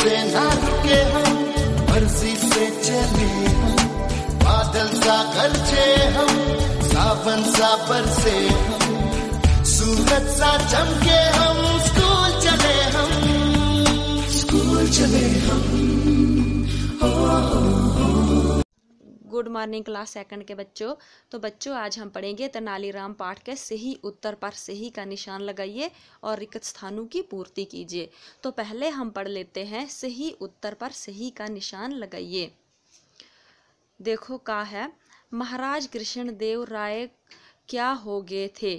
से ना रुके हम, मर्जी से चले हम, बादल सा गरजे हम, सावन सा बरसे हम, सूरज सा चमके हम, स्कूल चले हम, स्कूल चले हम। गुड मॉर्निंग क्लास सेकंड के बच्चों। तो बच्चों आज हम पढ़ेंगे तेनालीराम पाठ के सही उत्तर पर सही का निशान लगाइए और रिक्त स्थानों की पूर्ति कीजिए। तो पहले हम पढ़ लेते हैं सही उत्तर पर सही का निशान लगाइए। देखो का है, महाराज कृष्णदेव राय क्या हो गए थे।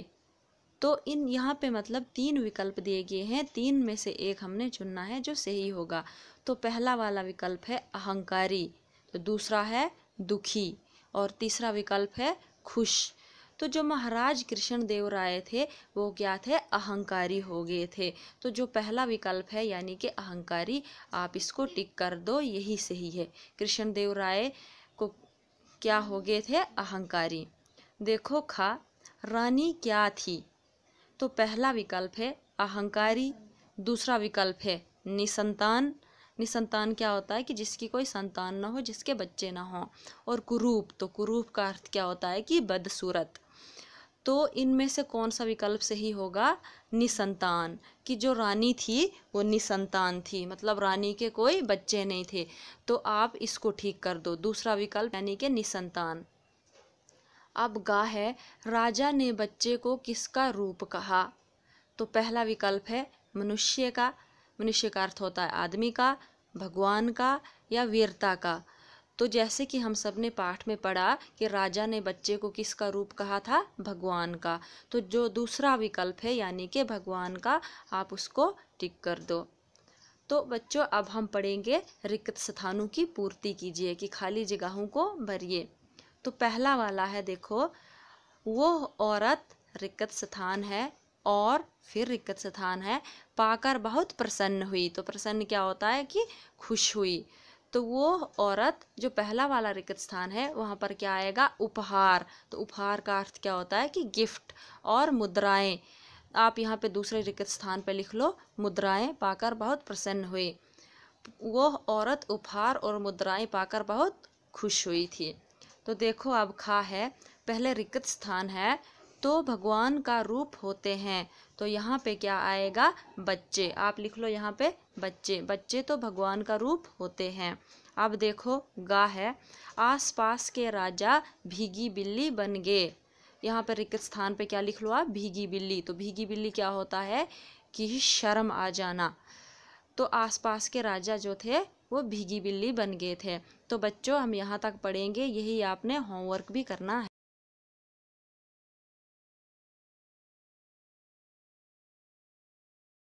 तो इन यहाँ पे मतलब 3 विकल्प दिए गए हैं, 3 में से एक हमने चुनना है जो सही होगा। तो पहला वाला विकल्प है अहंकारी, तो दूसरा है दुखी और तीसरा विकल्प है खुश। तो जो महाराज कृष्णदेव राय थे वो क्या थे, अहंकारी हो गए थे। तो जो पहला विकल्प है यानी कि अहंकारी, आप इसको टिक कर दो, यही सही है। कृष्णदेव राय को क्या हो गए थे, अहंकारी। देखो खा, रानी क्या थी। तो पहला विकल्प है अहंकारी, दूसरा विकल्प है निसंतान। निसंतान क्या होता है कि जिसकी कोई संतान ना हो, जिसके बच्चे ना हो। और कुरूप, तो कुरूप का अर्थ क्या होता है कि बदसूरत। तो इनमें से कौन सा विकल्प सही होगा, निसंतान, कि जो रानी थी वो निसंतान थी, मतलब रानी के कोई बच्चे नहीं थे। तो आप इसको ठीक कर दो, दूसरा विकल्प यानी कि निसंतान। अब गा है, राजा ने बच्चे को किसका रूप कहा। तो पहला विकल्प है मनुष्य का, मनुष्य का अर्थ होता है आदमी का, भगवान का या वीरता का। तो जैसे कि हम सब ने पाठ में पढ़ा कि राजा ने बच्चे को किसका रूप कहा था, भगवान का। तो जो दूसरा विकल्प है यानी कि भगवान का, आप उसको टिक कर दो। तो बच्चों अब हम पढ़ेंगे रिक्त स्थानों की पूर्ति कीजिए, कि खाली जगहों को भरिए। तो पहला वाला है, देखो, वो औरत रिक्त स्थान है और फिर रिक्त स्थान है, पाकर बहुत प्रसन्न हुई। तो प्रसन्न क्या होता है कि खुश हुई। तो वो औरत, जो पहला वाला रिक्त स्थान है वहाँ पर क्या आएगा, उपहार। तो उपहार का अर्थ क्या होता है कि गिफ्ट। और मुद्राएं, आप यहाँ पे दूसरे रिक्त स्थान पे लिख लो, मुद्राएं पाकर बहुत प्रसन्न हुई। वो औरत उपहार और मुद्राएं पाकर बहुत खुश हुई थी। तो देखो अब खा है, पहले रिक्त स्थान है तो भगवान का रूप होते हैं। तो यहाँ पे क्या आएगा, बच्चे। आप लिख लो यहाँ पे बच्चे, बच्चे तो भगवान का रूप होते हैं। अब देखो गा है, आसपास के राजा भीगी बिल्ली बन गए। यहाँ पे रिक्त स्थान पे क्या लिख लो आप, भीगी बिल्ली। तो भीगी बिल्ली क्या होता है कि शर्म आ जाना। तो आसपास के राजा जो थे वो भीगी बिल्ली बन गए थे। तो बच्चों हम यहाँ तक पढ़ेंगे, यही आपने होमवर्क भी करना है।